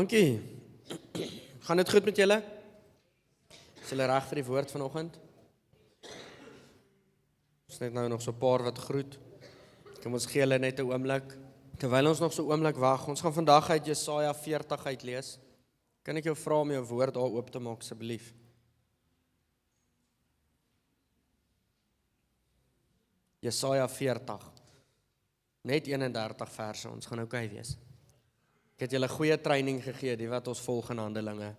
Dankie. Gaan dit goed met julle? Is julle reg vir die woord vanoggend? Ons net nou nog so 'n paar wat groet. Kom ons gee hulle net 'n oomblik. Terwyl ons nog so 'n oomblik wag, ons gaan vandag uit Jesaja 40 uitlees. Kan ek jou vra om jou woord daar oop te maak asseblief? Jesaja 40. Net 31 verse, ons gaan oukei wees. Ek het julle goeie training gegee, die wat ons volg in Handelinge.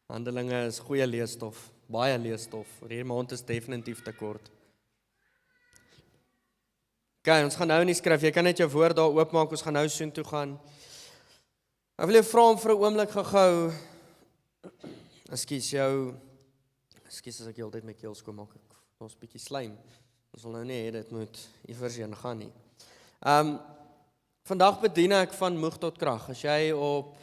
Handelinge is goeie leesstof, baie leesstof. Hierdie maand is definitief te kort. Okay, ons gaan nou in die skrif, jy kan net jou woord daar oopmaak, ons gaan nou soontoe gaan. Ek wil jou vra om vir 'n oomblik gehou, Ekskuus as ek heeltyd my keel skoonmaak, ons 'n bietjie slijm. Ons wil nou nie hê dit moet iewers heen gaan nie. Vandag bedien ek van moeg tot krag. As jy op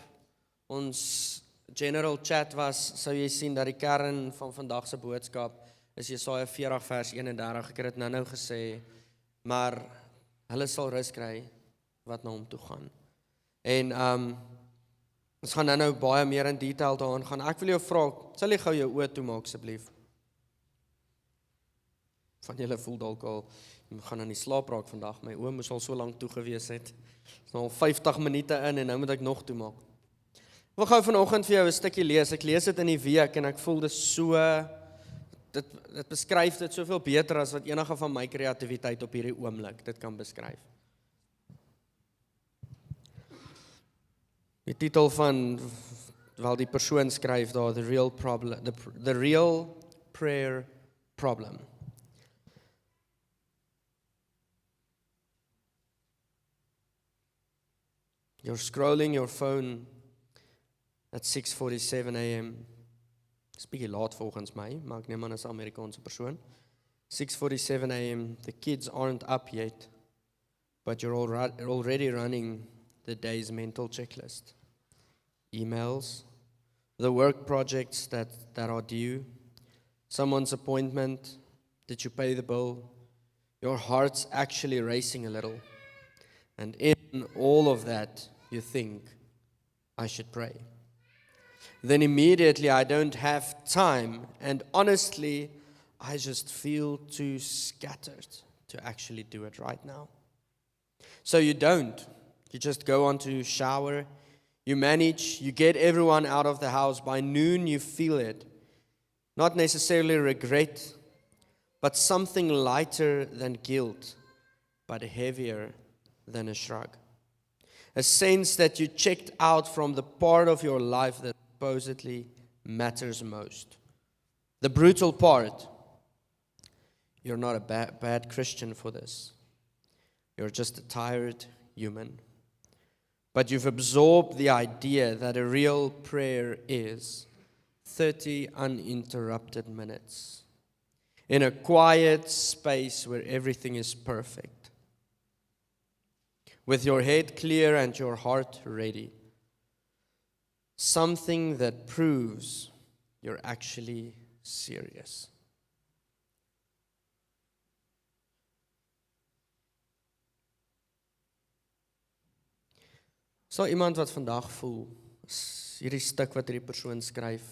ons general chat was, sou jy sien dat die kern van vandag se boodskap is Jesaja 40 vers 31. Ek het dit nou gesê, maar hulle sal rus kry wat na hom toe gaan. En ons gaan nou baie meer in detail daaraan gaan. Ek wil jou vra, sal jy gou jou oë toemaak asseblief? Van julle voel dalk al, jy gaan aan die slaap raak vandag. My oë moes al so lank toe gewees het. Dit is nou al 50 minute in en nou moet ek nog toemaak. Ek wil gou vanoggend vir jou 'n stukkie lees. Ek lees dit in die week en ek voel dit so, dit beskryf dit soveel beter as wat enige van my kreatiwiteit op hierdie oomblik dit kan beskryf. Die titel van, wel die persoon skryf daar, The Real Prayer Problem. You're scrolling your phone at 6:47 a.m. Dis bietjie laat volgens my, maar ek neem aan is 'n Amerikaanse persoon. 6:47 a.m. The kids aren't up yet, but you're already running the day's mental checklist. Emails, the work projects that are due, someone's appointment, did you pay the bill? Your heart's actually racing a little. And in all of that, you think, I should pray. Then immediately I don't have time, and honestly, I just feel too scattered to actually do it right now. So you don't. You just go on to shower, you manage, you get everyone out of the house. By noon you feel it. Not necessarily regret, but something lighter than guilt, but heavier than a shrug. A sense that you checked out from the part of your life that supposedly matters most. The brutal part, you're not a bad Christian for this. You're just a tired human. But you've absorbed the idea that a real prayer is 30 uninterrupted minutes in a quiet space where everything is perfect, with your head clear and your heart ready. Something that proves you're actually serious. So iemand wat vandag voel, is hierdie stuk wat hierdie persoon skryf,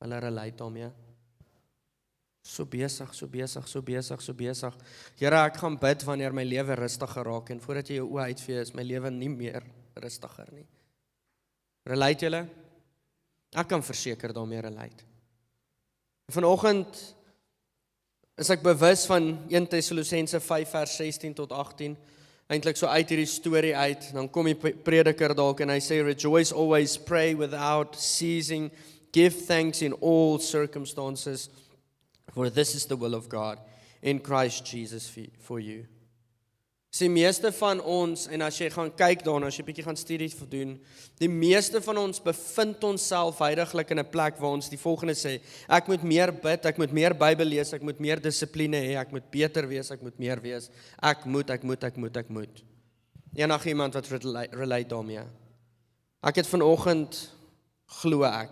hulle relate daarmee. So besig. Here, ek gaan bid wanneer my lewe rustiger raak en voordat jy jou oë uitvee is my lewe nie meer rustiger nie. Relate julle? Ek kan verseker daarmee relate. Vanoggend is ek bewus van 1 Tessalonisense 5 vers 16 tot 18. Eintlik so uit hierdie storie uit, dan kom die prediker dalk en hy sê, rejoice always, pray without ceasing, give thanks in all circumstances, for this is the will of God in Christ Jesus for you. Die meeste van ons, en as jy gaan kyk daarna, as jy bietjie gaan studies doen, die meeste van ons bevind onsself huidiglik in 'n plek waar ons die volgende sê, ek moet meer bid, ek moet meer Bybel lees, ek moet meer dissipline hê, ek moet beter wees, ek moet meer wees, ek moet. Enige iemand wat relate daarmee. Ek het vanoggend, glo ek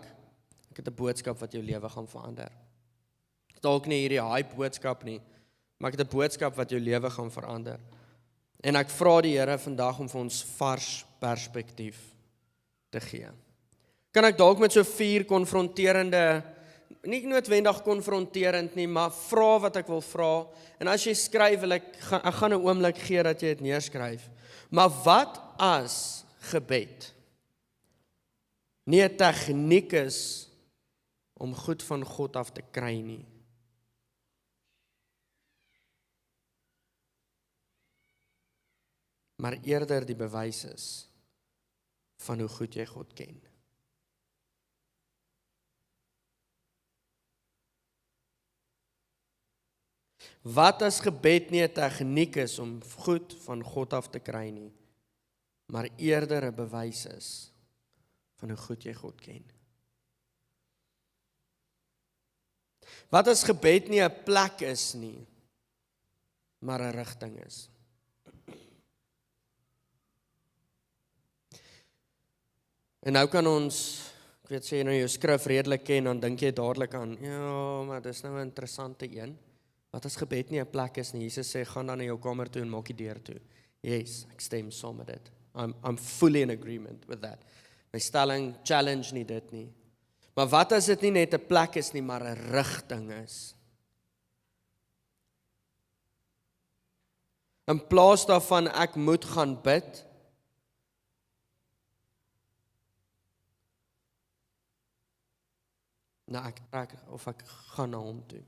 het 'n boodskap wat jou lewe gaan verander. Dalk nie hierdie hype boodskap nie, maar ek het 'n boodskap wat jou lewe gaan verander. En ek vra die Here vandag om vir ons vars perspektief te gee. Kan ek dalk met so 4 konfronterende, nie noodwendig konfronterend nie, maar vra wat ek wil vra. En as jy skryf, ek gaan 'n oomblik gee dat jy dit neerskryf. Maar wat as gebed nie 'n tegniek is om goed van God af te kry nie? Maar eerder die bewys is van hoe goed jy God ken. Wat as gebed nie 'n tegniek is om goed van God af te kry nie, maar eerder 'n bewys is van hoe goed jy God ken? Wat as gebed nie 'n plek is nie, maar 'n rigting is? En nou kan ons, ek weet sê jy nou jou skrif redelik ken, dan dink jy dadelik aan, ja, maar dis nou 'n interessante een. Wat as gebed nie 'n plek is nie? Jesus sê, gaan dan na jou kamer toe en maak die deur toe. Yes, ek stem saam met dit. I'm fully in agreement with that. My stelling challenge nie dit nie. Maar wat as dit nie net 'n plek is nie, maar 'n rigting is? In plaas daarvan ek moet gaan bid, nou ek trek of ek gaan na hom toe.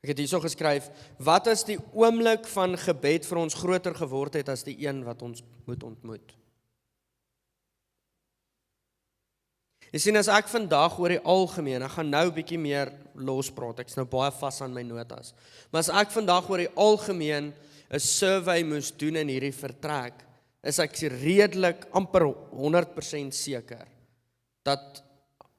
Ek het hierso geskryf, wat as die oomblik van gebed vir ons groter geword het as die een wat ons moet ontmoet? Jy sien, as ek vandag oor die algemeen, ek gaan nou 'n bietjie meer lospraat, ek's nou baie vas aan my notas, maar as ek vandag oor die algemeen 'n survey moes doen in hierdie vertrek, is ek redelik amper 100% seker, dat,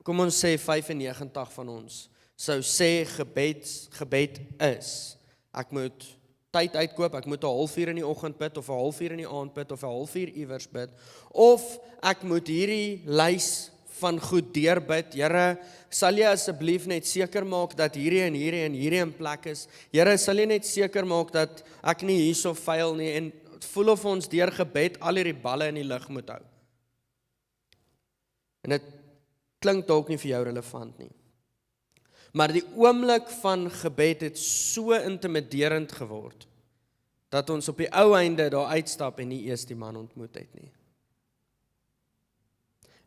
kom ons sê 95 van ons, sou sê gebed is, ek moet tyd uitkoop, ek moet 1:30 in die oggend bid, of 1:30 in die aand bid, of 1:30 iewers bid, of ek moet hierdie lys van goed deurbid. Here, sal jy asseblief net seker maak dat hierdie en hierdie en hierdie in plek is? Here, sal jy net seker maak dat ek nie hierso faal nie? En het voel of ons deur gebed al hierdie balle in die lug moet hou. En dit klink dalk nie vir jou relevant nie. Maar die oomblik van gebed het so intimiderend geword, dat ons op die ou einde daar uitstap en nie eers die man ontmoet het nie.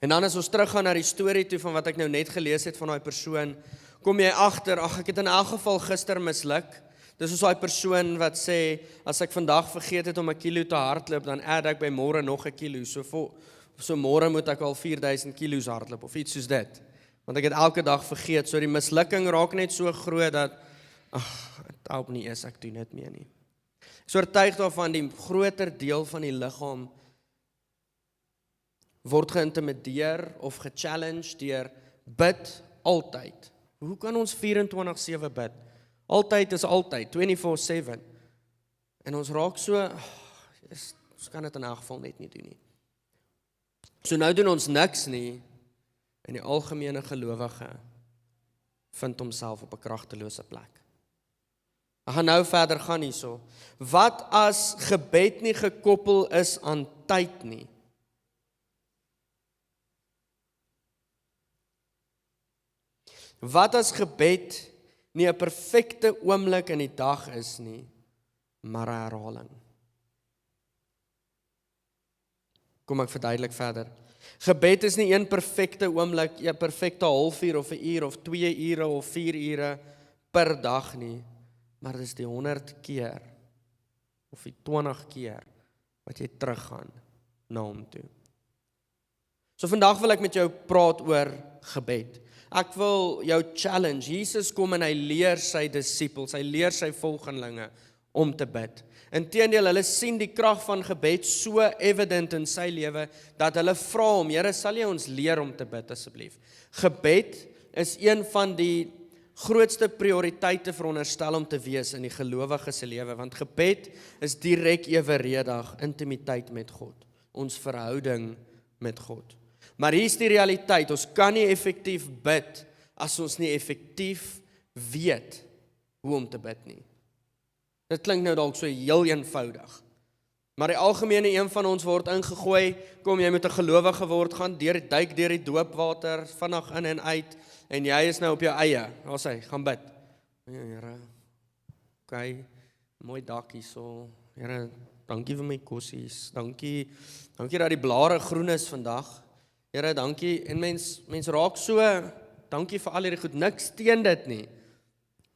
En dan as ons teruggaan na die storie toe van wat ek nou net gelees het van daai persoon, kom jy agter, ek het in elk geval gister misluk. Dis soos daai persoon wat sê, as ek vandag vergeet het om 'n kilo te hardloop, dan add ek by môre nog 'n kilo. So môre moet ek al 4000 kilos hardloop, of iets soos dit. Want ek het elke dag vergeet, so die mislukking raak net so groot dat, het help nie eens, ek doen dit meer nie. Ek is oortuig daarvan, die groter deel van die liggaam word geïntimideer of gechallenged deur bid altyd. Hoe kan ons 24/7 bid? Altyd is altyd, 24/7. En ons raak so, ons kan dit in elk geval net nie doen nie. So nou doen ons niks nie, en die algemene gelowige vind homself op 'n kragtelose plek. Ek gaan nou verder gaan hierso. Wat as gebed nie gekoppel is aan tyd nie? Wat as gebed nie 'n perfekte oomblik in die dag is nie, maar 'n herhaling? Kom ek verduidelik verder. Gebed is nie een perfekte oomblik, 'n perfekte halfuur of 'n uur of 2 ure of 4 ure per dag nie, maar dis die 100 keer of die 20 keer wat jy teruggaan na hom toe. So vandag wil ek met jou praat oor gebed. Ek wil jou challenge. Jesus kom en hy leer sy disippels, hy leer sy volgelinge om te bid. Inteendeel, hulle sien die krag van gebed so evident in sy lewe, dat hulle vra hom, Here, sal jy ons leer om te bid asseblief? Gebed is een van die grootste prioriteite veronderstel om te wees in die gelowige se lewe, want gebed is direk eweredig intimiteit met God, ons verhouding met God. Maar hier is die realiteit, ons kan nie effektief bid as ons nie effektief weet hoe om te bid nie. Dit klink nou dalk so heel eenvoudig, Maar die algemene een van ons word ingegooi, kom jy met 'n gelowige word, gaan duik deur die doopwater, vinnig in en uit, en jy is nou op jou eie. Daar sê, gaan bid. Ja, Here, okay, mooi dak hierso. Here, dankie vir my kossies. Dankie dat die blare groen is vandag. Here, dankie. En mens raak so, dankie vir al hierdie goed, niks teen dit nie.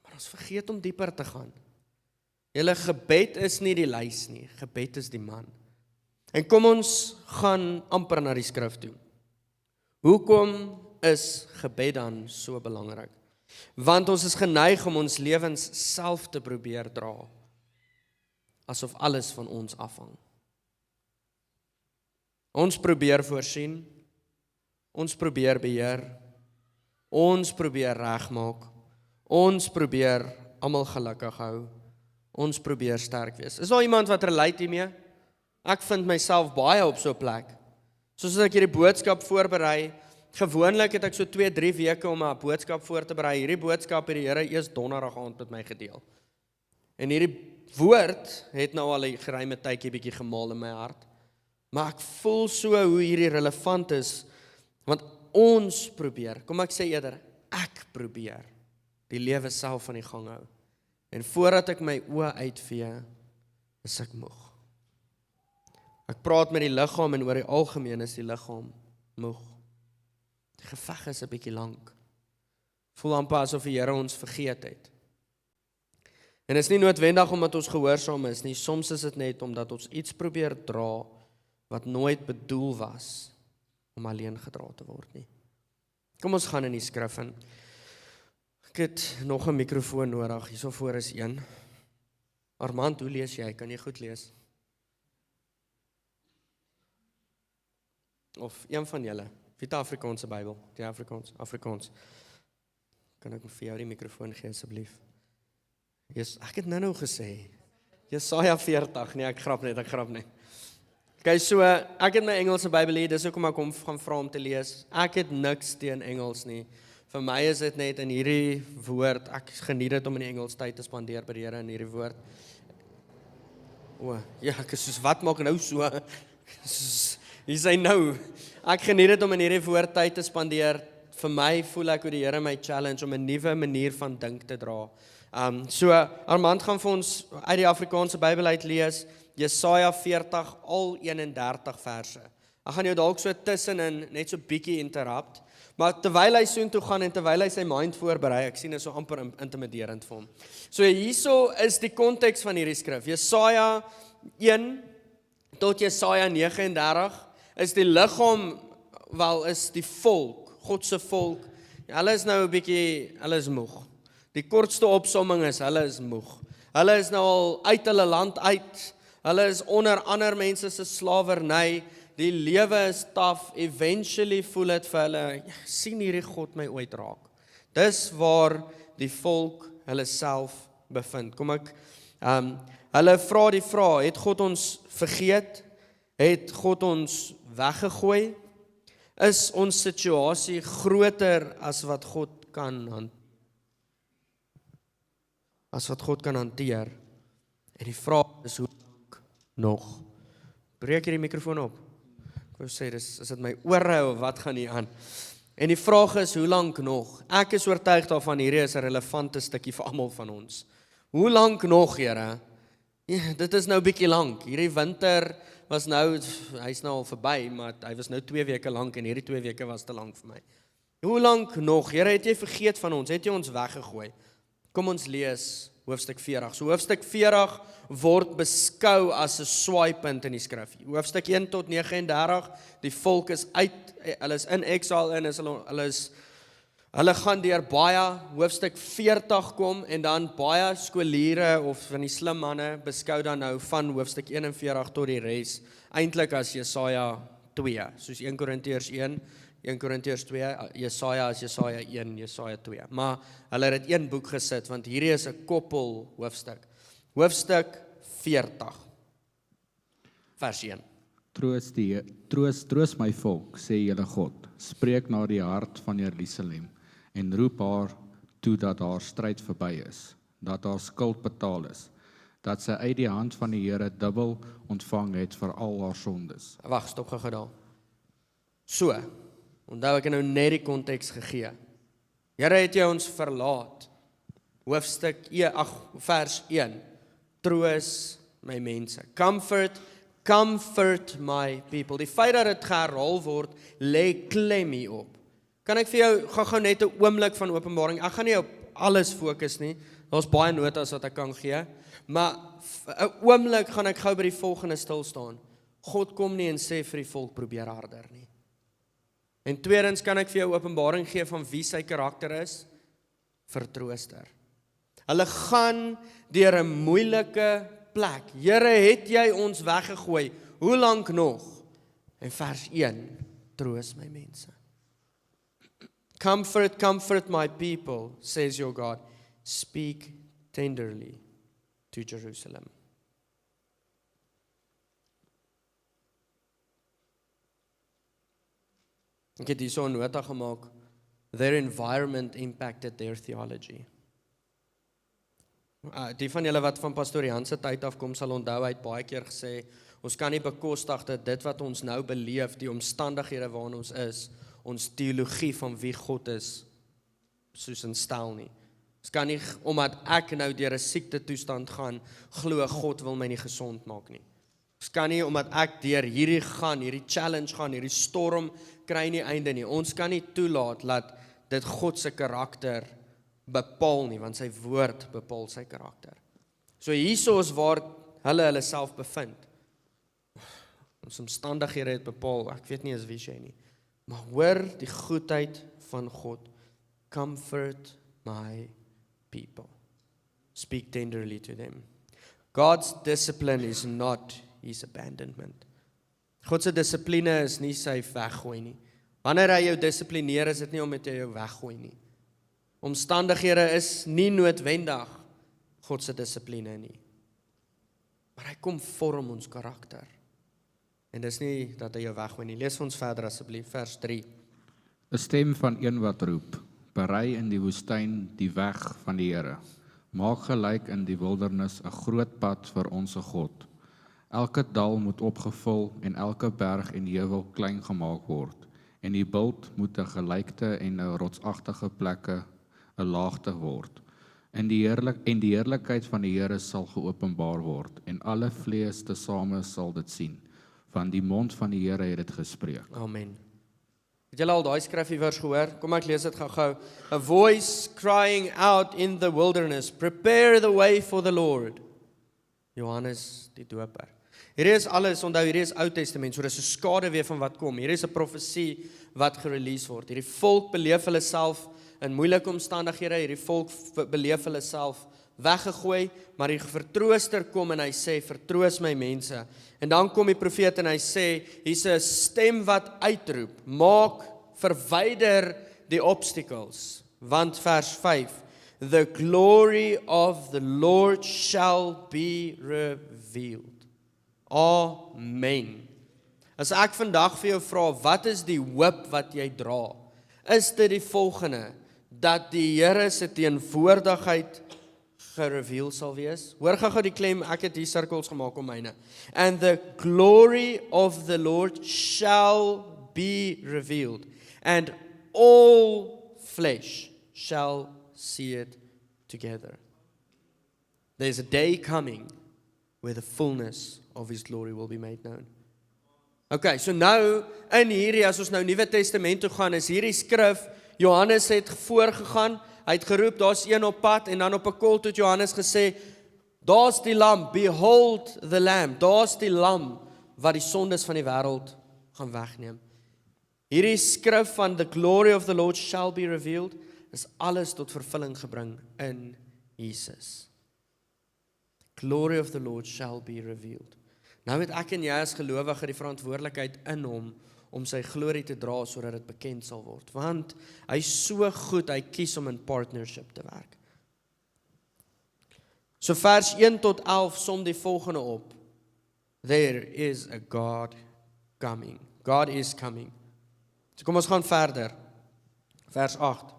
Maar ons vergeet om dieper te gaan. Julle gebed is nie die lys nie, gebed is die man. En kom ons gaan amper na die skrif toe. Hoekom is gebed dan so belangrik? Want ons is geneig om ons lewens self te probeer dra, asof alles van ons afhang. Ons probeer voorsien, ons probeer beheer, ons probeer regmaak, ons probeer almal gelukkig hou, ons probeer sterk wees. Is daar iemand wat relate hiermee? Ek vind myself baie op so 'n plek. Soos as ek hierdie boodskap voorberei, gewoonlik het ek so 2-3 weke om 'n boodskap voor te berei. Hierdie boodskap het die Here eers donderdag aand met my gedeel. En hierdie woord het nou al 'n geruime tydjie bietjie gemaal in my hart. Maar ek voel so hoe hierdie relevant is, want ons probeer, kom ek sê eerder, ek probeer die lewe self aan die gang hou. En voordat ek my oë uitvee, is ek moeg. Ek praat met die liggaam en oor die algemeen is die liggaam moeg. Die geveg is 'n bietjie lank. Voel amper asof die Here ons vergeet het. En is nie noodwendig omdat ons gehoorsaam is nie, soms is dit net omdat ons iets probeer dra wat nooit bedoel was om alleen gedra te word nie. Kom ons gaan in die skrif in. Ek het nog 'n mikrofoon nodig, hierso voor is een. Armand, hoe lees jy? Kan jy goed lees? Of een van julle, wie het Afrikaanse Bybel? Die Afrikaans. Kan ek vir jou die mikrofoon gee asseblief? Ek het nou gesê, Jesaja 40, nee, ek grap net. Okay, so, ek het my Engelse Bybel hier, dis hoekom ek hom gaan vra om te lees. Ek het niks teen Engels nie. Vir my is dit net in hierdie woord, ek geniet dit om in die Engels tyd te spandeer by die Here in hierdie woord. Ek is soos, wat maak nou so? Hier sê nou, ek geniet dit om in hierdie woord tyd te spandeer. Vir my voel ek hoe die Here my challenge om 'n nuwe manier van dink te dra. So, Armand gaan vir ons uit die Afrikaanse Bybel uit lees, Jesaja 40, al 31 verse. Ek gaan jou dalk so tussenin net so bietjie interrupt, maar terwyl hy soontoe gaan en terwyl hy sy mind voorberei, ek sien dit so amper intimiderend vir hom. So hierso is die konteks van hierdie skrif. Jesaja 1 tot Jesaja 39 is die liggaam, is die volk, God se volk. Hulle is nou 'n bietjie, hulle is moeg. Die kortste opsomming is, hulle is moeg. Hulle is nou al uit hulle land uit. Hulle is onder ander mense se slawerny. Die lewe is taaf. Eventually voel dit vir hulle, sien hierdie God my ooit raak. Dis waar die volk hulle self bevind. Kom ek, hulle vra die vraag, het God ons vergeet? Het God ons weggegooi? Is ons situasie groter as wat God kan hanteer? En die vraag is, hoe lank nog? Breek hierdie mikrofoon op? Ek wou sê, is dit my ore of wat gaan hier aan? En die vraag is, hoe lank nog? Ek is oortuig daarvan, hierdie is 'n relevante stukkie vir almal van ons. Hoe lank nog, Here? Ja, dit is nou bietjie lank. Hierdie winter was nou, hy's nou al verby, maar hy was nou 2 weke lank en hierdie 2 weke was te lank vir my. Hoe lank nog? Here, het jy vergeet van ons? Het jy ons weggegooi? Kom ons lees hoofstuk 40. So hoofstuk 40 word beskou as 'n swaaipunt in die skrif. Hoofstuk 1 tot 39, die volk is uit, hulle is in exile en hulle gaan deur baie. Hoofstuk 40 kom en dan baie skoliere of van die slim manne beskou dan nou van hoofstuk 41 tot die res eintlik as Jesaja 2, soos 1 Korintiërs 1, 1 Korintiërs 2, Jesaja is Jesaja 1, Jesaja 2. Maar hulle het dit een boek gesit, want hierdie is 'n koppel hoofstuk. Hoofstuk 40, vers 1. Troos my volk, sê julle God, spreek na die hart van Jerusalem, en roep haar toe dat haar stryd verby is, dat haar skuld betaal is, dat sy uit die hand van die Here dubbel ontvang het vir al haar sondes. Wag, stop gou daar. So, onthou ek het nou net die konteks gegee. Here het jy ons verlaat. Hoofstuk vers 1. Troos my mense. Comfort my people. Die feit dat dit geherhaal word, lê klem hierop. Kan ek vir jou gou net 'n oomblik van Openbaring. Ek gaan nie op alles fokus nie. Daar's baie notas wat ek kan gee, maar 'n oomblik gaan ek gou by die volgende stil staan. God kom nie en sê vir die volk probeer harder nie. En tweedens kan ek vir jou Openbaring gee van wie sy karakter is, vertrooster. Hulle gaan deur 'n moeilike plek. Here, het jy ons weggegooi? Hoe lank nog? En vers 1, troos my mense. Comfort my people, says your God. Speak tenderly to Jerusalem. Ek het hier so 'n nota gemaak. Their environment impacted their theology. Die van julle wat van Pastoor Jan se tyd afkom sal onthou, hy het baie keer gesê, ons kan nie bekostig dat dit wat ons nou beleef, die omstandighede waarin ons is, ons teologie van wie God is, soos in stel nie. Ons kan nie, omdat ek nou deur 'n siekte toestand gaan, glo God wil my nie gesond maak nie. Ons kan nie, omdat ek deur hierdie challenge gaan, hierdie storm kry nie einde nie. Ons kan nie toelaat dat dit God se karakter bepaal nie, want sy woord bepaal sy karakter. So hierso is waar hulle self bevind. Ons omstandighede het bepaal, ek weet nie as wie jy nie. Maar hoor die goedheid van God. Comfort my people. Speak tenderly to them. God's discipline is not his abandonment. God se dissipline is nie sy weggooi nie. Wanneer hy jou dissiplineer, is dit nie omdat hy jou weggooi nie. Omstandighede is nie noodwendig God se dissipline nie. Maar hy kom vorm ons karakter. En dis nie dat hy jou weggooi nie. Lees ons verder asseblief, vers 3. 'n Stem van een wat roep, berei in die woestyn die weg van die Here. Maak gelyk in die wildernis 'n groot pad vir ons God. Elke dal moet opgevul en elke berg en heuwel klein gemaak word. En die bult moet 'n gelykte en 'n rotsagtige plekke 'n laagte word. En die heerlikheid van die Here sal geopenbaar word, en alle vlees tesame sal dit sien. Van die mond van die Here het dit gespreek. Amen. Het julle al daai skryfievers gehoor? Kom ek lees dit gou-gou. A voice crying out in the wilderness, prepare the way for the Lord. Johannes die Doper. Hierdie is alles, onthou, hierdie is Ou Testament, so dis 'n skaduwee van wat kom. Hierdie is 'n profesie wat gerelease word. Hierdie volk beleef hulle self in moeilike omstandighede, hierdie volk beleef hulle self weggegooi, maar die vertrooster kom en hy sê, vertroos my mense. En dan kom die profeet en hy sê, hier's 'n stem wat uitroep, verwyder die obstacles. Want vers 5, the glory of the Lord shall be revealed. Amen. As ek vandag vir jou vra, wat is die hoop wat jy dra? Is dit die volgende, dat die Here se teenwoordigheid gereveal sal wees? Hoor gou die klem, ek het hier sirkels gemaak om myne. And the glory of the Lord shall be revealed, and all flesh shall see it together. There's a day coming where the fullness of his glory will be made known. Okay, so nou, in hierdie, as ons nou Nuwe Testament toe gaan, is hierdie skrif, Johannes het voorgegaan, hy het geroep, daar's een op pad, en dan op 'n kol het Johannes gesê, daar's die lam, behold the lamb, daar's die lam, wat die sondes van die wêreld gaan wegneem. Hierdie skrif van the glory of the Lord shall be revealed, is alles tot vervulling gebring in Jesus. Glory of the Lord shall be revealed. Nou het ek en jy as gelowige die verantwoordelikheid in hom om sy glorie te dra sodat dit bekend sal word. Want hy is so goed, hy kies om in partnership te werk. So vers 1 tot 11 som die volgende op. There is a God coming. God is coming. So kom ons gaan verder. Vers 8.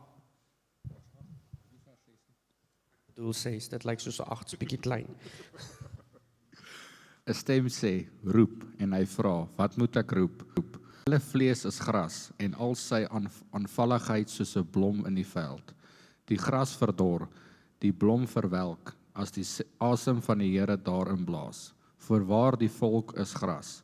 doel 6, dit lyk soos 'n 8, 'n bietjie klein. 'n stem sê, roep, en hy vra, wat moet ek roep? Hulle vlees is gras, en al sy aanvalligheid soos 'n blom in die veld. Die gras verdor, die blom verwelk, as die asem van die Here daarin blaas. Voorwaar die volk is gras.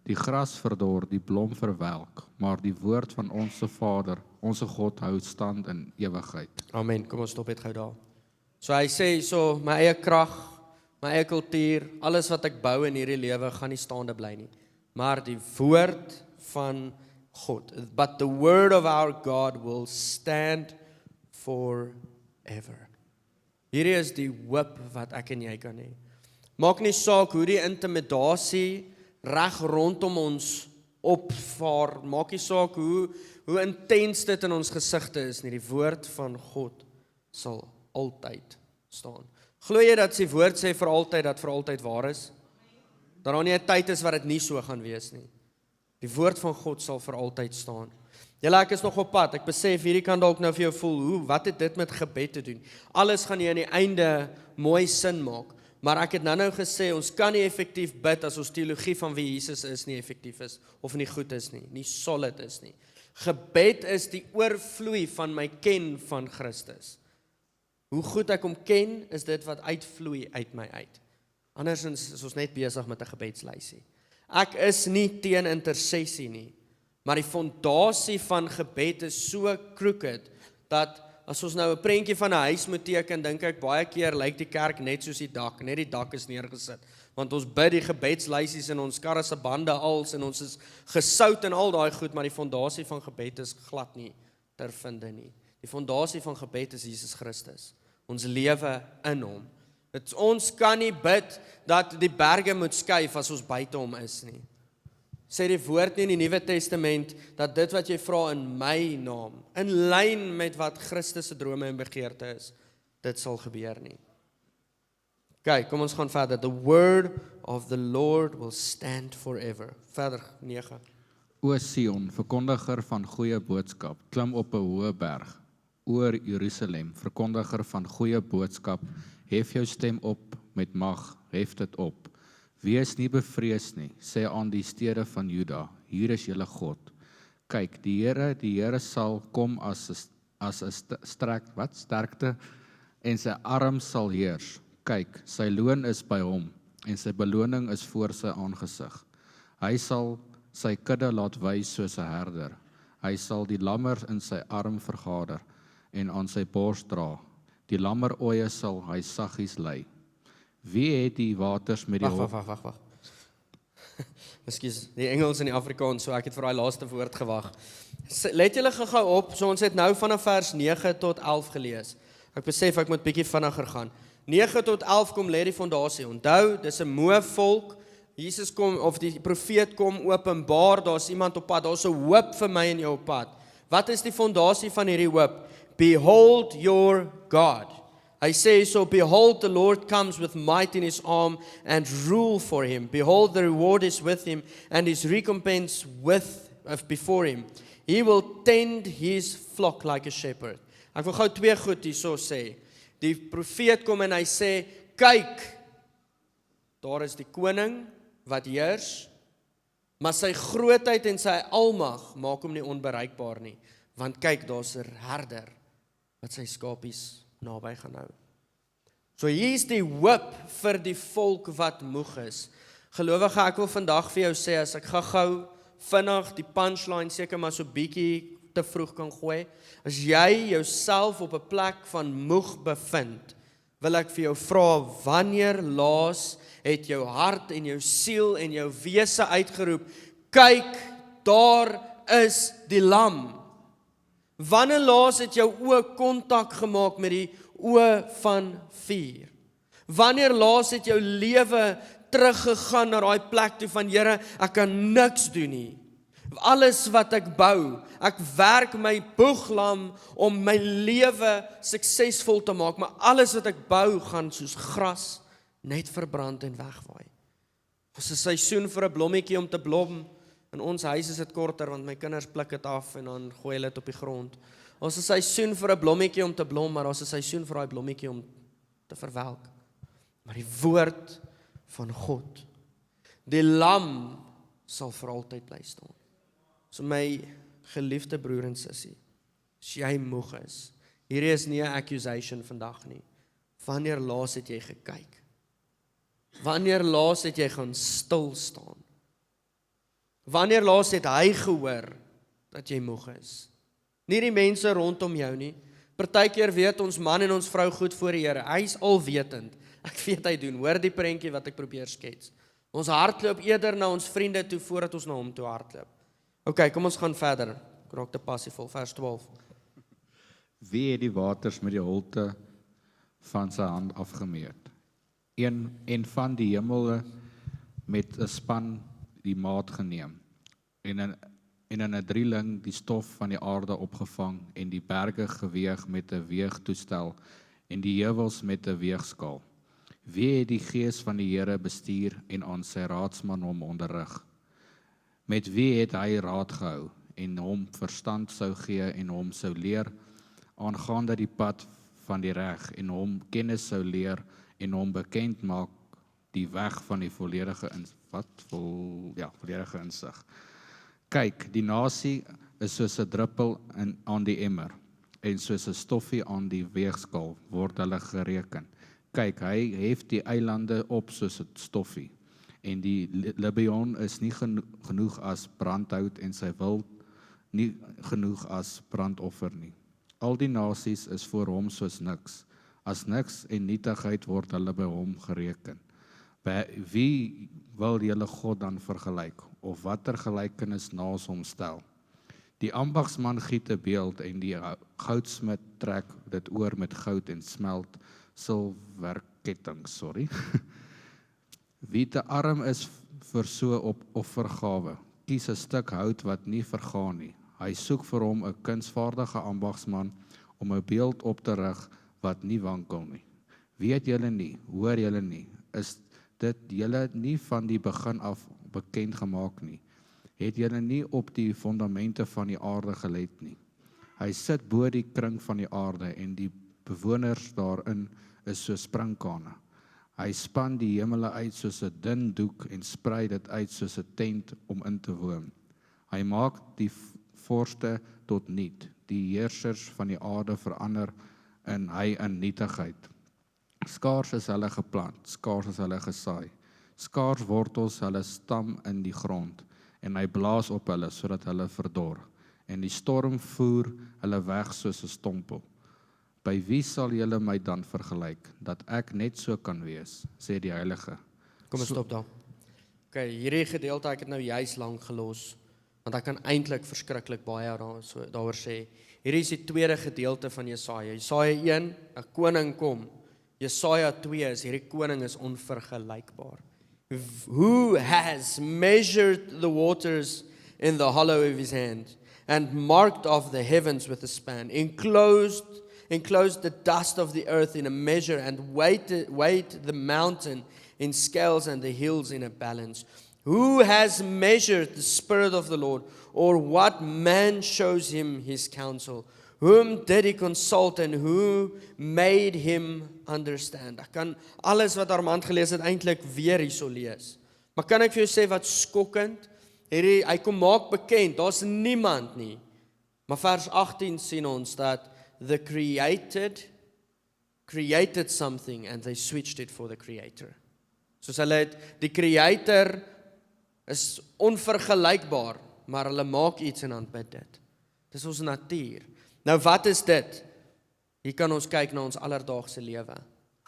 Die gras verdor, die blom verwelk, maar die woord van onsse Vader, onsse God hou stand in ewigheid. Amen, kom ons stop dit gou daar. So hy sê, so my eie krag, my eie kultuur, alles wat ek bou in hierdie lewe gaan nie staande bly nie. Maar die woord van God, but the word of our God will stand forever. Hierdie is die hoop wat ek en jy kan hê. Maak nie saak hoe die intimidasie reg rondom ons opvaar, maak nie saak hoe intens dit in ons gesigte is nie, die woord van God sal altyd staan. Glo jy dat sy woord sê vir altyd, dat vir altyd waar is? Dat daar nie 'n tyd is wat dit nie so gaan wees nie. Die woord van God sal vir altyd staan. Julle, ek is nog op pad, ek besef hierdie kan dalk nou vir jou voel, wat het dit met gebed te doen? Alles gaan nie aan die einde mooi sin maak, maar ek het nou gesê, ons kan nie effektief bid as ons teologie van wie Jesus is nie effektief is, of nie goed is nie solid is nie. Gebed is die oorvloei van my ken van Christus. Hoe goed ek hom ken, is dit wat uitvloei uit my uit. Andersins is ons net besig met 'n gebedslysie. Ek is nie teen intersessie nie, maar die fondasie van gebed is so crooked, dat as ons nou 'n prentjie van 'n huis moet teken, dink ek baie keer lyk die kerk net soos die dak, net die dak is neergesit. Want ons bid die gebedslysies in ons karre se bande als, en ons is gesout en al daai goed, maar die fondasie van gebed is glad nie ter vinde nie. Die fondasie van gebed is Jesus Christus, ons lewe in hom. Ons kan nie bid dat die berge moet skuif as ons buite hom is nie. Sê die woord nie in die Nuwe Testament, dat dit wat jy vra in my naam, in lyn met wat Christus se drome en begeerte is, dit sal gebeur nie. Kyk, kom ons gaan verder. The word of the Lord will stand forever. Verder, 9. O Sion, verkondiger van goeie boodskap, klim op 'n hoë berg. Oor Jerusalem, verkondiger van goeie boodskap, hef jou stem op met mag, hef dit op. Wees nie bevrees nie, sê aan die stede van Juda, hier is julle God. Kyk, die Here sal kom as 'n sterkte, en sy arm sal heers. Kyk, sy loon is by hom, en sy beloning is voor sy aangesig. Hy sal sy kudde laat wys soos 'n herder. Hy sal die lammers in sy arm vergader, en aan sy bors dra. Die lammeroeie sal hy saggies lei. Wie het die waters met die Wag. Ekskuus, die Engels en die Afrikaans, so ek het vir daai laaste woord gewag. Let julle gou op, so ons het nou vanaf vers 9 tot 11 gelees. Ek besef ek moet bietjie vinniger gaan. 9 tot 11 kom lê die fondasie. Onthou, dis 'n moe volk. Jesus kom, of die profeet kom openbaar, daar's iemand op pad, daar's 'n hoop vir my en jou op pad. Wat is die fondasie van hierdie hoop? Behold your God. Hy sê so, behold the Lord comes with might in his arm and rule for him. Behold the reward is with him and his recompense before him. He will tend his flock like a shepherd. Ek wil gou twee goed hierso sê. Die profeet kom en hy sê, kyk, daar is die koning wat heers, maar sy grootheid en sy almag maak hom nie onbereikbaar nie. Want kyk, daar's 'n herder wat sy skapies naby gaan hou. So hier is die hoop vir die volk wat moeg is. Gelowige, ek wil vandag vir jou sê, as ek gou vinnig die punchline seker maar so bietjie te vroeg kan gooi, as jy jouself op 'n plek van moeg bevind, wil ek vir jou vra, wanneer laas het jou hart en jou siel en jou wese uitgeroep, kyk, daar is die lam. Wanneer laas het jou oë kontak gemaak met die oë van vuur? Wanneer laas het jou lewe teruggegaan na daai plek toe van, Here, ek kan niks doen nie. Alles wat ek bou, ek werk my boeglam om my lewe suksesvol te maak, maar alles wat ek bou gaan soos gras net verbrand en wegwaai. Ons is 'n seisoen vir 'n blommetjie om te blom. In ons huis is dit korter, want my kinders pluk dit af en dan gooi hulle dit op die grond. Ons is 'n seisoen vir 'n blommetjie om te blom, maar ons is 'n seisoen vir daai blommetjie om te verwelk. Maar die woord van God, die lam sal vir altyd bly staan. So my geliefde broer en sussie, as jy moeg is, hierdie is nie 'n accusation vandag nie. Wanneer laas het jy gekyk? Wanneer laas het jy gaan stil staan? Wanneer laas het hy gehoor dat jy moeg is? Nie die mense rondom jou nie. Partykeer weet ons man en ons vrou goed voor die Here. Hy is alwetend. Ek weet hy doen. Hoor die prentjie wat ek probeer skets. Ons hardloop eerder na ons vriende toe voordat ons na hom toe hardloop. OK, kom ons gaan verder. Ek raak te passievol, vers 12. Wie het die waters met die holte van sy hand afgemeet? En van die hemele met 'n span die maat geneem, en in 'n drieling die stof van die aarde opgevang, en die berge geweeg met 'n weegtoestel, en die heuwels met 'n weegskaal. Wie het die gees van die Here bestuur en aan sy raadsman hom onderrig? Met wie het hy raad gehou en hom verstand sou gee en hom sou leer aangaande die pad van die reg en hom kennis sou leer en hom bekend maak die weg van die volledige insig. Kyk, die nasie is soos 'n druppel aan die emmer en soos 'n stoffie aan die weegskaal word hulle gereken. Kyk, hy hef die eilande op soos 'n stoffie en die Libanon is nie genoeg as brandhout en sy wild nie genoeg as brandoffer nie. Al die nasies is voor hom soos niks. As niks en nietigheid word hulle by hom gereken. Wie wil julle God dan vergelyk? Of watter gelykenis naas hom stel? Die ambagsman giet 'n beeld en die goudsmid trek dit oor met goud en smelt silwerketting, Wie te arm is vir so op offergawe, kies 'n stuk hout wat nie vergaan nie. Hy soek vir hom 'n kunsvaardige ambagsman om 'n beeld op te rig wat nie wankel nie. Weet julle nie, hoor julle nie, is dit julle nie van die begin af bekend gemaak nie? Het julle nie op die fondamente van die aarde gelet nie? Hy sit bo die kring van die aarde en die bewoners daarin is so springkane. Hy span die hemele uit soos 'n dun doek en sprei dit uit soos 'n tent om in te woon. Hy maak die vorste tot niet, die heersers van die aarde verander en hy in nietigheid. Skaars is hulle geplant, skaars is hulle gesaai, skaars wortels hulle stam in die grond, en hy blaas op hulle sodat hulle verdor, en die storm voer hulle weg soos 'n stompel. By wie sal julle my dan vergelyk, dat ek net so kan wees, sê die Heilige. Kom ons stop daar. OK, hierdie gedeelte ek het nou juis lank gelos, want ek kan eintlik verskriklik baie daaroor sê. Hierdie is die tweede gedeelte van Jesaja. Jesaja 1, 'n koning kom. Jesaja 2 is hierdie koning is onvergelykbaar. Who has measured the waters in the hollow of his hand and marked off the heavens with a span, enclosed the dust of the earth in a measure and weighed the mountain in scales and the hills in a balance? Who has measured the Spirit of the Lord, or what man shows him his counsel? Whom did he consult and who made him understand? Ek kan alles wat Armand gelees het eintlik weer hierso lees. Maar kan ek vir jou sê wat skokkend? Hy kom maak bekend, daar's niemand nie. Maar vers 18 sien ons dat the created something and they switched it for the creator. Soos hulle het, die creator is onvergelykbaar, maar hulle maak iets en aanbid dit. Dis ons natuur. Nou wat is dit? Hier kan ons kyk na ons alledaagse lewe.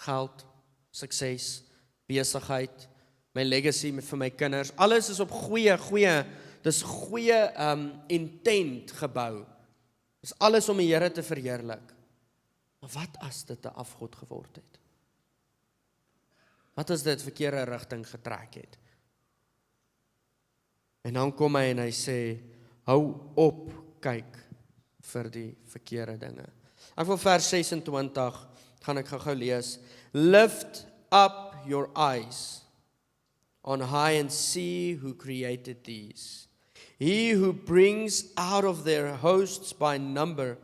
Geld, sukses, besigheid, my legacy vir my kinders. Alles is op goeie intent gebou. Dis alles om die Here te verheerlik. Maar wat as dit 'n afgod geword het? Wat as dit verkeerde rigting getrek het? En dan kom hy en hy sê, hou op, kyk vir die verkeerde dinge. Ek wil vers 26, gaan ek gou lees. Lift up your eyes on high and see who created these. He who brings out of their hosts by number,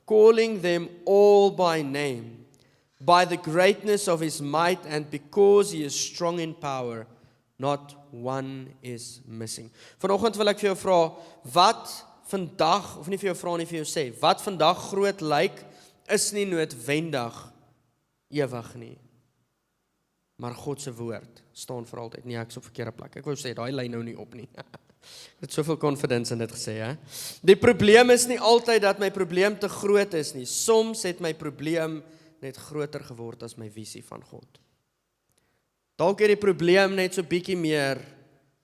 calling them all by name. by the greatness of his might and because he is strong in power, not one is missing. Vanoggend wil ek vir jou vra, wat vandag, of nie vir jou vra nie, vir jou sê, wat vandag groot lyk, is nie noodwendig ewig nie. Maar God se woord staan vir altyd. Nee, ek is op verkeerde plek. Ek wou sê, daai lyn nou nie op nie. Ek het soveel confidence in dit gesê, hè. Die probleem is nie altyd dat my probleem te groot is nie. Soms het my probleem net groter geword as my visie van God. Dalk het die probleem net so bietjie meer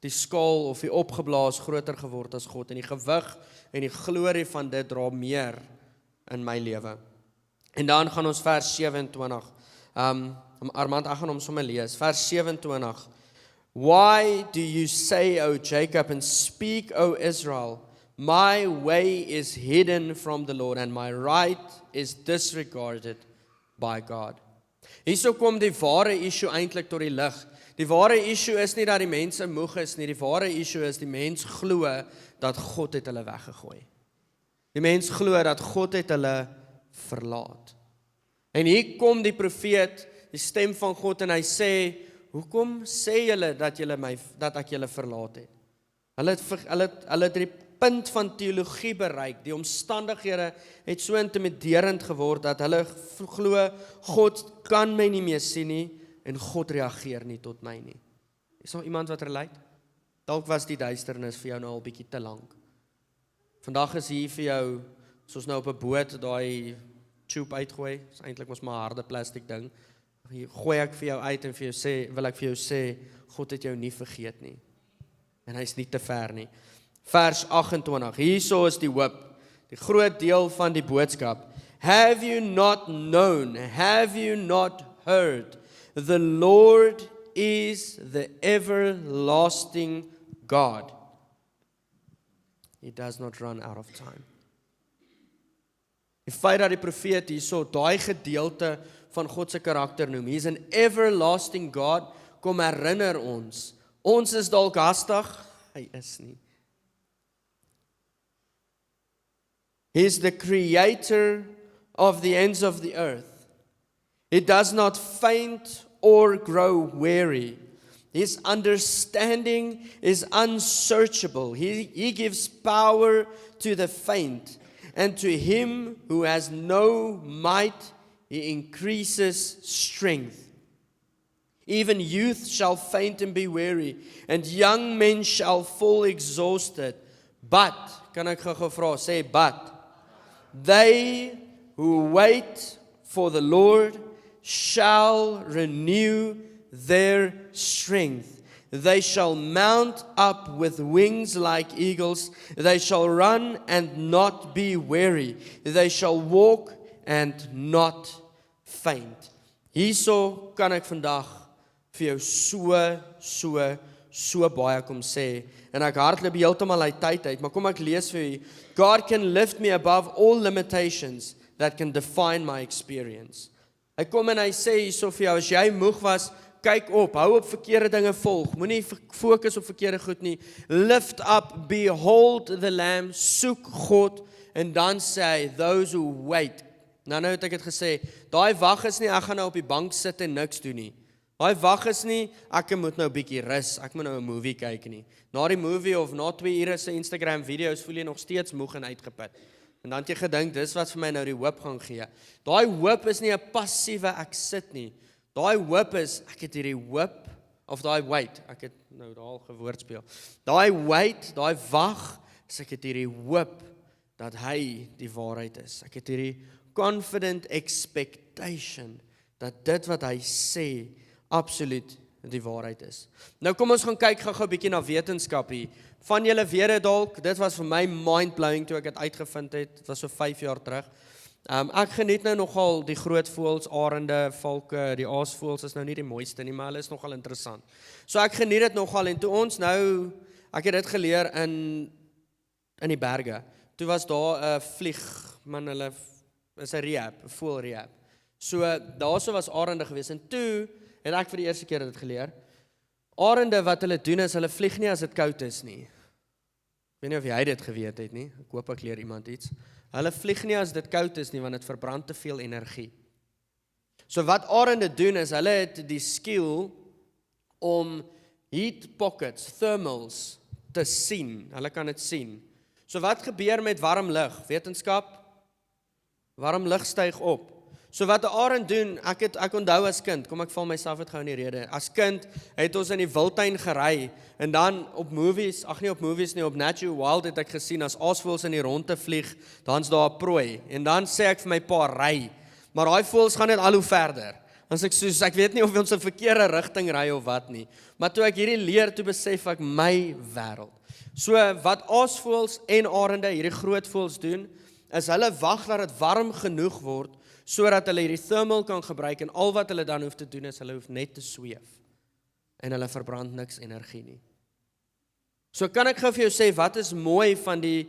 die skaal of die opgeblaas groter geword as God en die gewig en die glorie van dit dra meer in my lewe. En dan gaan ons vers 27. Armand, ek gaan hom sommer lees. Vers 27. Why do you say, O Jacob, and speak, O Israel, my way is hidden from the Lord and my right is disregarded by God. Hierso kom die ware issue eintlik tot die lig. Die ware issue is nie dat die mense moeg is nie, die ware issue is die mens glo dat God het hulle weggegooi. Die mens glo dat God het hulle verlaat. En hier kom die profeet, die stem van God en hy sê, hoekom sê julle dat ek julle verlaat het? Hulle het die punt van teologie bereik, die omstandighede het so intimiderend geword, dat hulle glo, God kan my nie meer sien nie, en God reageer nie tot my nie. Is daar iemand wat relate? Dalk was die duisternis vir jou nou al bietjie te lank. Vandag is hier vir jou, soos nou op 'n boot, daai tube uitgooi, is eintlik mos maar 'n harde plastiek ding, hier gooi ek vir jou uit en wil ek vir jou sê, God het jou nie vergeet nie. En hy is nie te ver nie. Vers 28, hierso is die hoop, die groot deel van die boodskap. Have you not known, have you not heard, the Lord is the everlasting God. He does not run out of time. Die feit dat die profeet hierso daai gedeelte van God se karakter noem, he is an everlasting God, kom herinner ons is dalk hastig, hy is nie. He is the creator of the ends of the earth. He does not faint or grow weary. His understanding is unsearchable. He gives power to the faint, and to him who has no might, he increases strength. Even youth shall faint and be weary, and young men shall fall exhausted. But, kan ek gou vra, sê but, they who wait for the Lord shall renew their strength. They shall mount up with wings like eagles. They shall run and not be weary. They shall walk and not faint. Hierso kan ek vandag vir jou so baie kom sê, en ek hardloop heeltemal uit tyd uit, maar kom ek lees vir u. God can lift me above all limitations that can define my experience. Hy kom en hy sê hierso vir jou, as jy moeg was, kyk op, hou op verkeerde dinge volg, moenie fokus op verkeerde goed nie, lift up, behold the Lamb, soek God, en dan sê hy, those who wait. Nou het ek het gesê, daai wag is nie, ek gaan nou op die bank sit en niks doen nie. Daai wag is nie, ek moet nou 'n bietjie rus, ek moet nou 'n movie kyk nie. Na die movie of na 2 ure se Instagram video's voel jy nog steeds moeg en uitgeput. En dan het jy gedink, dis wat vir my nou die hoop gaan gee. Daai hoop is nie 'n passiewe ek sit nie. Daai hoop is, ek het hierdie hoop, of daai wait, ek het nou daal gewoord speel. Daai wait, daai wag, is ek het hierdie hoop, dat hy die waarheid is. Ek het hierdie confident expectation, dat dit wat hy sê, absoluut die waarheid is. Nou kom ons gaan kyk gou 'n bietjie na wetenskap hier. Van julle weet dit dalk, dit was vir my mind-blowing toe ek dit uitgevind het, dit was so 5 jaar terug. Ek geniet nou nogal die groot voëls, arende, valke, die aasvoëls is nou nie die mooiste nie, maar hulle is nogal interessant. So ek geniet dit nogal, en toe ons nou, ek het dit geleer in die berge, toe was daar 'n vlieg, man, hulle is 'n rehab, 'n voëlrehab. So daarso was arende gewees, en toe het ek vir die eerste keer dit geleer. Arende wat hulle doen is, hulle vlieg nie as dit koud is nie. Ek weet nie of jy dit geweet het nie, ek hoop ek leer iemand iets. Hulle vlieg nie as dit koud is nie, want dit verbrand te veel energie. So wat arende doen is, hulle het die skill om heat pockets, thermals, te sien. Hulle kan dit sien. So wat gebeur met warm lug? Wetenskap? Warm lug styg op. So wat 'n arend doen, ek onthou as kind, kom ek val myself het gou in die rede. As kind het ons in die wildtuin gery en dan op movies, op Nat Geo Wild het ek gesien as aasvoëls in die rondte vlieg, dan's daar 'n prooi. En dan sê ek vir my pa, ry. Maar daai voëls gaan net al hoe verder. As ek weet nie of ons in verkeerde rigting ry of wat nie. Maar toe ek hierdie leer, toe besef ek my wêreld. So wat aasvoëls en arende, hierdie groot voëls doen, is hulle wag dat dit warm genoeg word, sodat hulle hierdie thermal kan gebruik, en al wat hulle dan hoef te doen is, hulle hoef net te sweef. En hulle verbrand niks energie nie. So kan ek gou vir jou sê, wat is mooi van die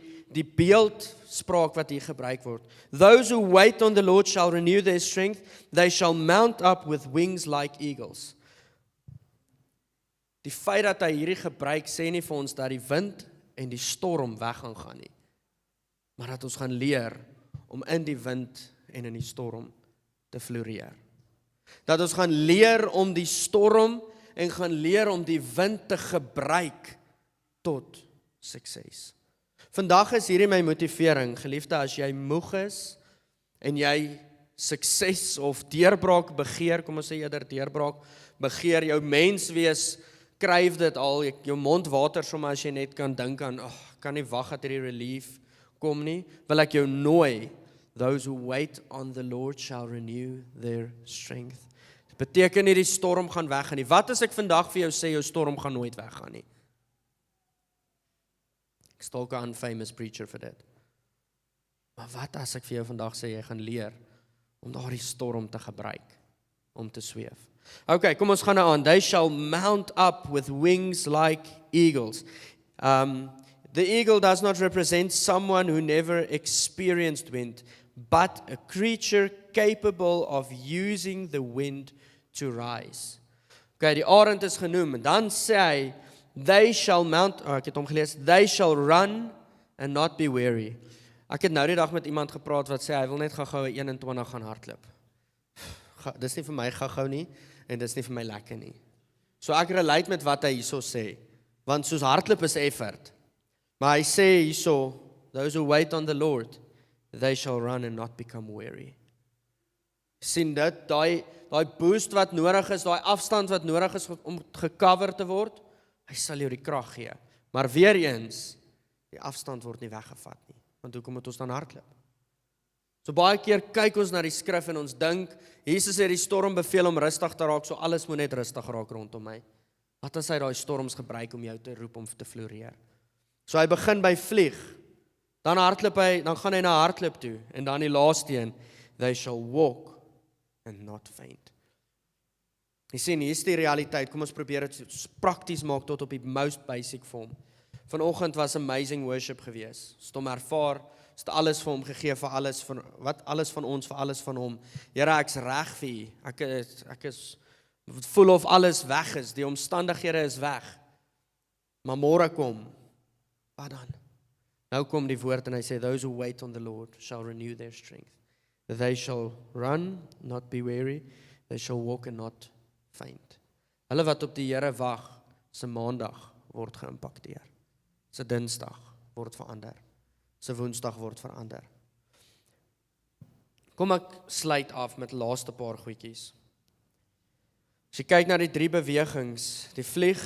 beeldspraak wat hier gebruik word. Those who wait on the Lord shall renew their strength, they shall mount up with wings like eagles. Die feit dat hy hierdie gebruik, sê nie vir ons dat die wind en die storm weg gaan nie. Maar dat ons gaan leer om in die wind en in die storm te floreer. Dat ons gaan leer om die storm en gaan leer om die wind te gebruik tot sukses. Vandag is hierdie my motivering, geliefde, as jy moeg is en jy sukses of deurbraak begeer, kom ons sê eerder deurbraak begeer, jou menswees kryf dit al, jou mond water sommer as jy net kan dink aan, kan nie wag dat hierdie relief kom nie, wil ek jou nooi, those who wait on the Lord shall renew their strength. Dit beteken nie die storm gaan weggaan nie. Wat as ek vandag vir jou sê, jou storm gaan nooit weggaan nie? Ek stalk 'n unfamous preacher vir dit. Maar wat as ek vir jou vandag sê, jy gaan leer om daardie storm te gebruik, om te sweef? Okay, kom ons gaan nou aan. They shall mount up with wings like eagles. The eagle does not represent someone who never experienced wind, but a creature capable of using the wind to rise. Okay, die arend is genoem, en dan sê hy, they shall mount, ek het hom gelees, they shall run and not be weary. Ek het nou die dag met iemand gepraat wat sê, hy wil net gou 21 gaan hardloop. Dis nie vir my gou nie, en dis nie vir my lekker nie. So ek relate met wat hy hierso sê, want soos hardloop is effort. Maar hy sê hierso, those who wait on the Lord, they shall run and not become weary. Sien dit, daai boost wat nodig is, daai afstand wat nodig is om gecover te word, hy sal jou die krag gee. Maar weer eens, die afstand word nie weggevat nie. Want hoekom moet ons dan hardloop? So baie keer kyk ons na die skrif en ons dink, Jesus het die storm beveel om rustig te raak, so alles moet net rustig raak rondom my. Wat as hy daai storms gebruik om jou te roep om te floreer? So hy begin by vlieg, dan hardloop hy, dan gaan hy na hardloop toe, en dan die laaste een, they shall walk and not faint. Jy sien, hier is die realiteit, kom ons probeer dit prakties maak tot op die most basic vorm. Vanoggend was amazing worship gewees, het hom ervaar, het alles vir hom gegee, vir alles van, wat alles van ons, vir alles van hom. Here, ek's reg vir u, ek is, voel of alles weg is, die omstandighede is weg, maar môre kom, wat dan? Nou kom die woord en hy sê, those who wait on the Lord shall renew their strength. They shall run, not be weary, they shall walk and not faint. Hulle wat op die Here wag, se maandag word geïmpakteer. Se dinsdag word verander. Se woensdag word verander. Kom ek sluit af met laaste paar goedjies. As jy kyk na die 3 bewegings, die vlieg,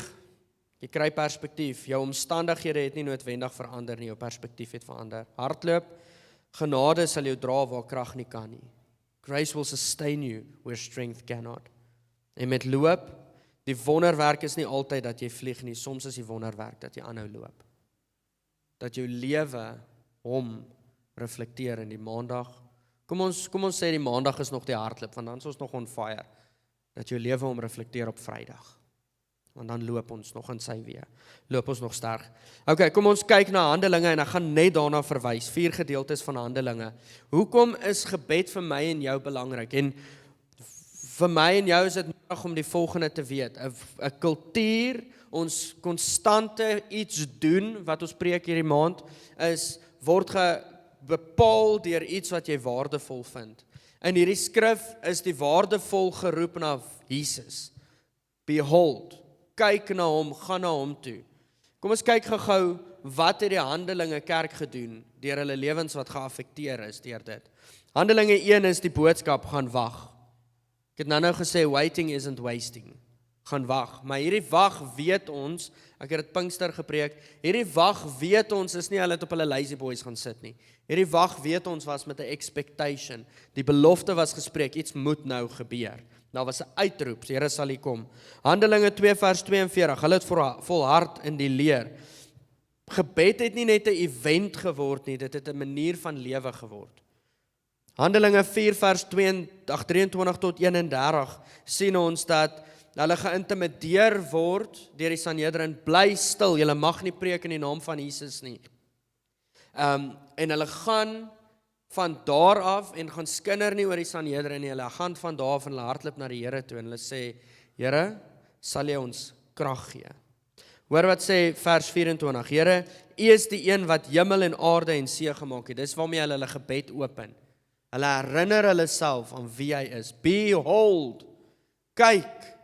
jy kry perspektief, jou omstandighede het nie noodwendig verander nie, jou perspektief het verander. Hardloop, genade sal jou dra waar krag nie kan nie. Grace will sustain you where strength cannot. En met loop, die wonderwerk is nie altyd dat jy vlieg nie, soms is die wonderwerk dat jy aanhou loop. Dat jou lewe hom reflekteer in die maandag. Kom ons sê die maandag is nog die hardloop, want dan is ons nog on fire. Dat jou lewe hom reflekteer op Vrydag. Want dan loop ons nog in sy weë. Loop ons nog sterk. Okay, kom ons kyk na Handelinge en ek gaan net daarna verwys. 4 gedeeltes van Handelinge. Hoekom is gebed vir my en jou belangrik? En vir my en jou is dit nodig om die volgende te weet. 'n kultuur, ons konstante iets doen, wat ons preek hierdie maand, word bepaal deur iets wat jy waardevol vind. In hierdie skrif is die waardevol geroep na Jesus. Behold, kyk na hom, gaan na hom toe. Kom ons kyk gou wat het die Handelinge kerk gedoen deur hulle lewens wat geaffekteer is deur dit. Handelinge 1 is die boodskap, gaan wag. Ek het nou gesê, waiting isn't wasting. Gaan wag, maar hierdie wag weet ons, ek het dit Pinkster gepreek, hierdie wag weet ons is nie hulle het op hulle lazy boys gaan sit nie. Hierdie wag weet ons was met 'n expectation. Die belofte was gespreek, iets moet nou gebeur. Daar was 'n uitroep, die Here sal hier kom. Handelinge 2 vers 42, hulle het volhard in die leer. Gebed het nie net 'n event geword nie, dit het 'n manier van lewe geword. Handelinge 4 vers 23 tot 31 sien ons dat hulle geïntimideer word deur die Sanhedrin, bly stil, julle mag nie preek in die naam van Jesus nie. En hulle gaan van daar af en gaan skinder nie oor die Sanhedrin nie, hulle gaan van daar af en hulle hardloop na die Here toe en hulle sê, Here, sal jy ons krag gee? Hoor wat sê vers 24, Here, U is die een wat hemel en aarde en see gemaak het, dis waarmee hulle gebed open. Hulle herinner hulle self aan wie hy is. Behold, kyk.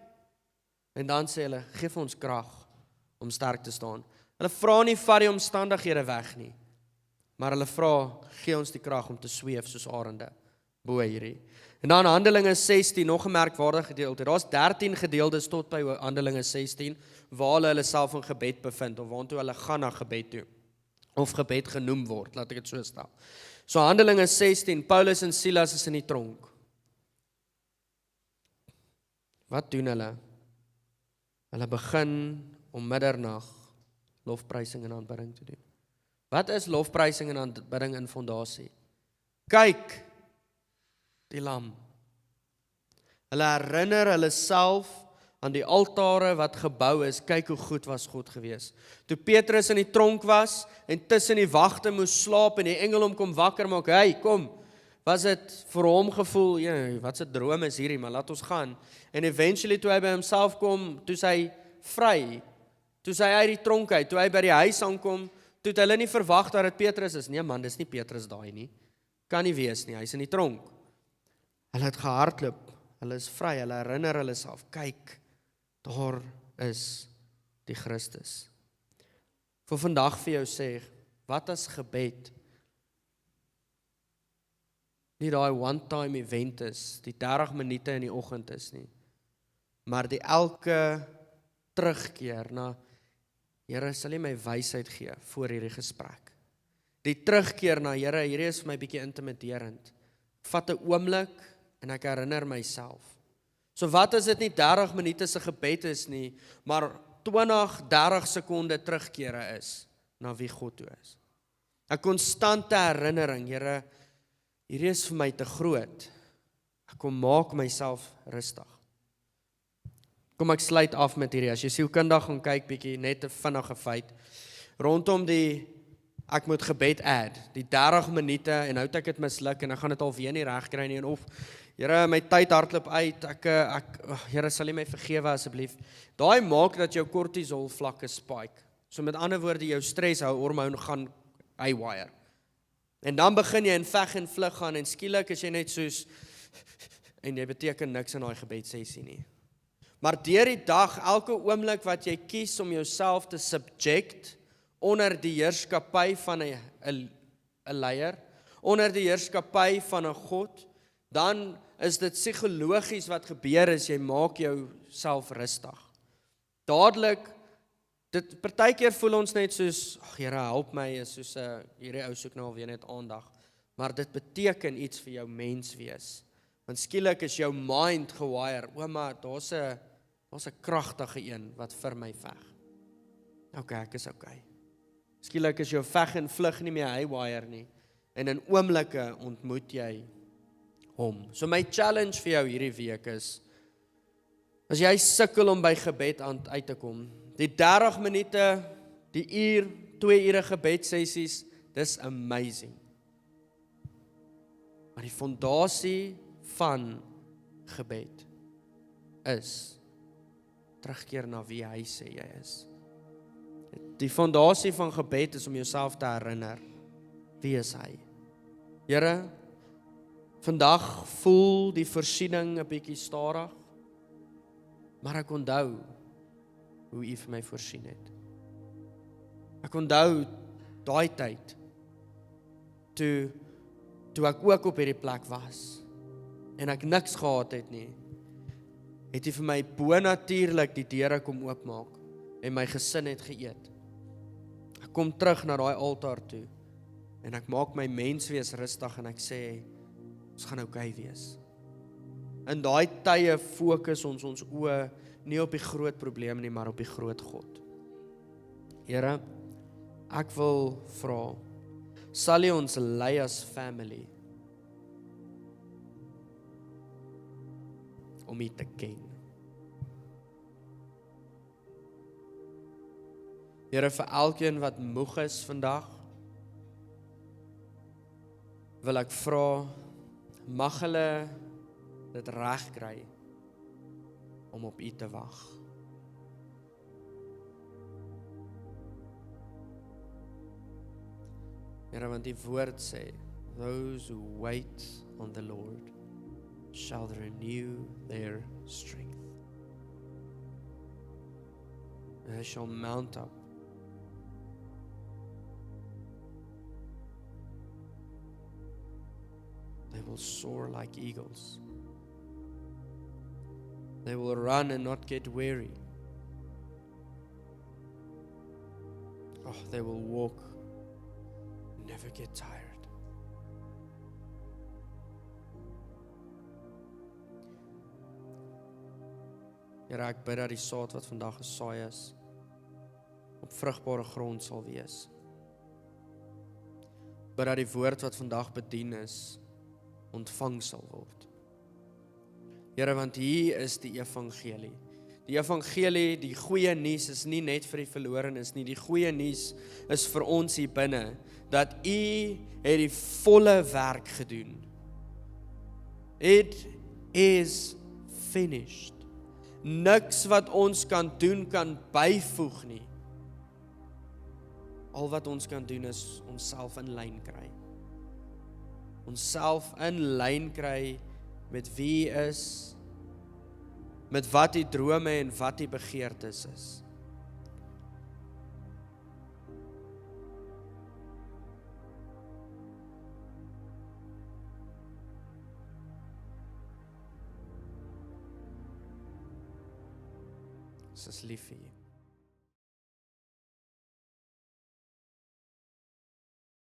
En dan sê hulle, geef ons krag om sterk te staan. Hulle vra nie vat die omstandighede weg nie, maar hulle vra, gee ons die krag om te sweef soos arende, bo hierdie. En dan Handelinge 16, nog 'n merkwaardige gedeelte. Daar's 13 gedeeltes tot by Handelinge 16, waar hulle self in gebed bevind, of waartoe hulle gaan na gebed toe, of gebed genoem word, laat ek dit so stel. So Handelinge 16, Paulus en Silas is in die tronk. Wat doen hulle? Hulle begin om middernag lofprysing en aanbidding te doen. Wat is lofprysing en aanbidding in fondasie? Kyk, die lam. Hulle herinner hulle self aan die altare wat gebou is, kyk hoe goed was God gewees. Toe Petrus in die tronk was, en tussen die wagte moes slaap, en die engel hom kom wakker maak, hey, kom, was dit vir hom gevoel, wat se droom is hierdie, maar laat ons gaan. En eventually, toe hy by homself kom, toe hy vry, toe hy uit die tronk uit, toe hy by die huis aankom, toe hulle nie verwag dat dit Petrus is, nee man, dis nie Petrus daai nie, kan nie wees nie, hy is in die tronk. Hulle het gehardloop, hulle is vry, hulle herinner hulle self, kyk, daar is die Christus. Vir vandag vir jou sê, wat as gebed nie daai one-time event is, die 30 minute in die oggend is nie, maar die elke terugkeer na, Here, sal jy my wysheid gee voor hierdie gesprek. Die terugkeer na, Here, hierdie is vir my bietjie intimiderend. Vat 'n oomblik en ek herinner myself. So wat as dit nie 30 minute se gebed is nie, maar 20, 30 sekonde terugkere is na wie God toe is. 'n konstante herinnering, Here, hierdie is vir my te groot. Ek kom maak myself rustig. Kom ek sluit af met hierdie, as jy sielkundig gaan kyk bietjie, net 'n vinnige feit, rondom die, ek moet gebed add, die 30 minute, en nou het ek dit misluk, en ek gaan dit alweer nie reg kry nie, en of, Here, my tyd hardloop uit, Here, sal jy my vergewe asseblief. Daai maak dat jou kortisol vlakke spike. So met ander woorde, jou stresshormoon gaan haywire. En dan begin jy in veg en vlug gaan, en skielik is jy net soos, en jy beteken niks in daai gebedsessie nie. Maar deur die dag, elke oomblik wat jy kies om jouself te subject onder die heerskappy van 'n leier, onder die heerskappy van 'n God, dan is dit psigologies wat gebeur is, jy maak jouself rustig. Dadelik, partykeer voel ons net soos, Here, help my, is soos, hierdie ou soek nou alweer net aandag, maar dit beteken iets vir jou menswees, want skielik is jou mind gewire, maar daar's 'n kragtige een wat vir my veg. Ek is okay. Skielik is jou veg en vlug nie meer haywire nie, en in oomblikke ontmoet jy hom. So my challenge vir jou hierdie week is, as jy sukkel om by gebed uit te kom, die 30 minute, die uur, 2 ure gebedsessies, dis amazing. Maar die fondasie van gebed is terugkeer na wie hy sê jy is. Die fondasie van gebed is om jouself te herinner, wie is hy? Here, Vandag voel die voorsiening 'n bietjie stadig, maar ek onthou hoe U vir my voorsien het. Ek onthou daai tyd, toe ek ook op hierdie plek was, en ek niks gehad het nie, het U vir my bonatuurlik die deure kom oopmaak, en my gesin het geëet. Ek kom terug na daai altaar toe, en ek maak my menswees rustig, en ek sê, ons gaan okay wees. In daai tye fokus ons oë nie op die groot probleem nie, maar op die groot God. Here, ek wil vra, sal U ons lei as family om U te ken. Here, vir elkeen wat moeg is vandag, wil ek vra, mag hulle dit reg kry om op U te wag. Here, want die woord sê, those who wait on the Lord shall renew their strength. They shall mount up They will soar like eagles. They will run and not get weary. Oh, they will walk, never get tired. Here, ek bid dat die saad wat vandag gesaai is, op vrugbare grond sal wees. Bid dat die woord wat vandag bedien is, ontvang sal word. Here, want hier is die evangelie. Die evangelie, die goeie nuus is nie net vir die verlorenes nie, die goeie nuus is vir ons hier binne, dat U het die volle werk gedoen. It is finished. Niks wat ons kan doen kan byvoeg nie. Al wat ons kan doen is onsself in lyn kry. Onsself in lyn kry met wie U is, met wat die drome en wat die begeertes is. Ons is lief vir U.